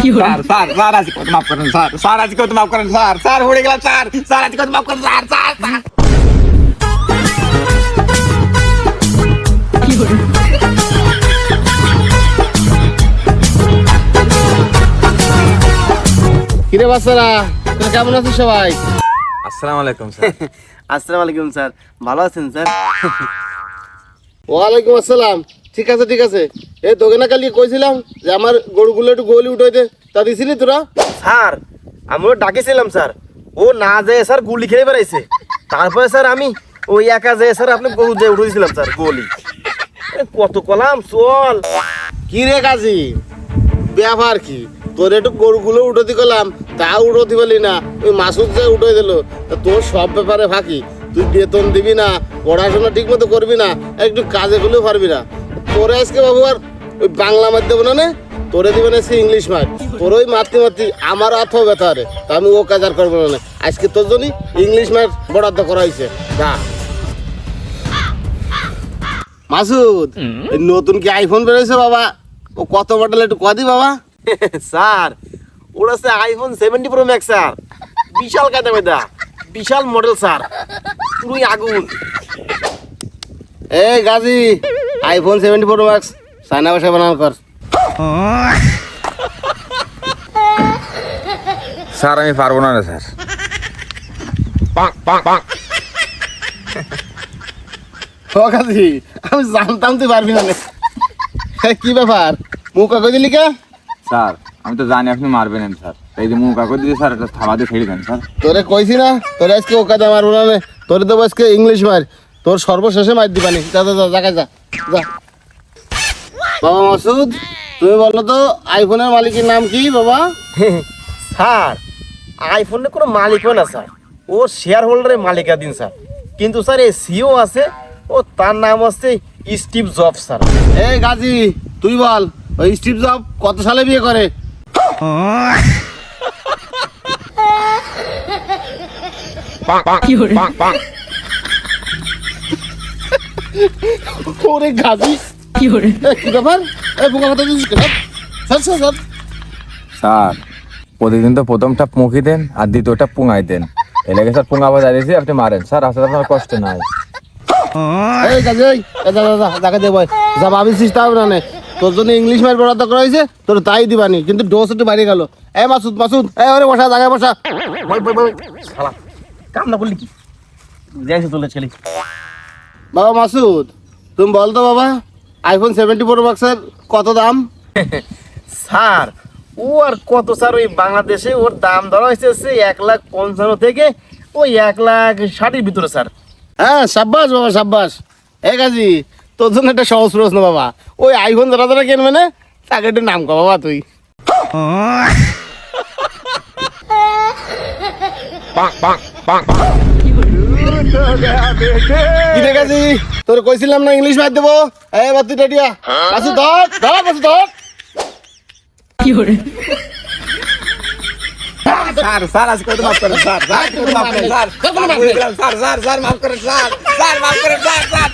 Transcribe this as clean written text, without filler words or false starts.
Sir sir sir আজকে কত মাফ করেন স্যার, স্যার আজকে কত মাফ করেন স্যার, স্যার উড়ে গেলাম স্যার, স্যার আজকে কত মাফ করেন স্যার, স্যার স্যার। কিরে বাচ্চারা, তোরা কেমন আছিস সবাই? আসসালামু আলাইকুম স্যার। আসসালামু আলাইকুম স্যার, ভালো আছেন স্যার? ওয়ালাইকুম আসসালাম। ঠিক আছে ঠিক আছে। এই তোকে না কালি কইছিলাম যে আমার গরুগুলো একটু গোলি উঠাই দে, তা দিছিলি তোরা? স্যার আমিও ডাকেছিলাম স্যার, ও না যায় স্যার গুলি খেলে বেড়াইছে। তারপরে স্যার আমি ওই একা যায় স্যার আপনি গরু দিয়ে উঠে দিয়েছিলাম স্যার গলি। কত কলাম চল। কি রে কাজী, ব্যাপার কি? তোর একটু গরুগুলো উঠোতে গেলাম, তা উঠোতে পারলি না, ওই মাসুদ যে উঠে দিল। তোর সব ব্যাপারে ফাঁকি, তুই বেতন দিবি না, পড়াশোনা ঠিক মতো করবি না, একটু কাজে গুলো পারবি না। তোরে আজকে বাবু আর ওই বাংলা মার দেবো না, তোরে দিবে না সে ইংলিশ মার। তোর ওই মারতে মারতে আমার হাত হবে তারে, তা আমি ও কাজ আর করবো না। আজকে তোর জন্যই ইংলিশ মার বরাদ্দ করা হয়েছে। যা মাসুদ, এই নতুন কি আইফোন বেরোয়েছে বাবা? ও কত মডেল একটু কদি বাবা? স্যার ওরা হচ্ছে আইফোন 70 প্রো ম্যাক্স স্যার, বিশাল কায়দা মেদা, বিশাল মডেল স্যার, পুরোই আগুন। এই Gazi, iPhone 70 pro max China ভাষায় বানান কর। স্যার আমি পারবো না রে স্যার। ও গাজী, আমি জানতাম তুই পারবি না। কি ব্যাপার, মুখ কাগজ দিলি কে? স্যার আমি তো জানি আপনি মারবেন না স্যার, এই যে মুখ কাগজ দিয়ে স্যার একটা থাবা দিয়ে ছেড়ে দেন স্যার। তোরে কইছি না তোরে আজকে ও কাজে মারবো না, তোরে দেবো আজকে ইংলিশ মার। তোর সর্বশেষে মার দিবানি। যা যা যা, জায়গায় যা যা। বাবা মাসুদ, তুমি বলো তো আইফোনের মালিকের নাম কি বাবা? স্যার আইফোনের কোনো মালিকও না স্যার, ও শেয়ার হোল্ডারের মালিকাধীন স্যার। কিন্তু স্যার এই সিও আছে, ও তার নাম হচ্ছে স্টিভ জবস স্যার। এই গাজী, তুই বল ওই স্টিভ জব কত সালে বিয়ে করে? ওরে গাজী, কি ব্যাপার? এই বোকা কথা দিছিস কেন? স্যার স্যার স্যার, স্যার প্রতিদিন তো প্রথমটা পুঁকি দেন আর দ্বিতীয়টা পুঙাই দেন, এলাকে স্যার পুঙা বাজাই দিয়েছি আপনি মারেন স্যার, আসলে আপনার কষ্ট নাই। এই গাজী, এই যা যা যা, জায়গা দে বয়। যা ভাবিছিস তাও না নে, তোর জন্য ইংলিশ মার বরাদ্দ করা হয়েছে, তোর তাই দিবানি, কিন্তু ডোজ একটু বাড়িয়ে গেল। এই মাসুদ মাসুদ, এই ওরে বসা, জায়গায় বসা। বই বই বই শালা, কাম না করলি কি যাইছে তোলে ছেলে। বাবা মাসুদ, তুমি বল তো বাবা, আইফোন 70 প্রো ম্যাক্সের কত দাম? স্যার ও আর কত স্যার, ওই বাংলাদেশে ওর দাম ধরা হয়েছে 1,55,000 থেকে ওই 1,60,000 ভিতরে স্যার। হ্যাঁ সাব্বাস বাবা সাব্বাস। এই গাজী, তোর জন্য একটা সহজ প্রশ্ন বাবা, ওই আইফোন যারা যারা কিনবে না তাকে একটু নাম কর বাবা তুই। কি রে গাজী, তোর কইছিলাম না ইংলিশ মার দেবো। এই বাতি রেডিয়া, পাশে ধর ধর, পাশে ধর। স্যার স্যার আজকে কত মাফ করেন স্যার, স্যার কত মাফ করেন স্যার, স্যার স্যার স্যার মাফ করেন স্যার, স্যার মাফ করেন স্যার, স্যার।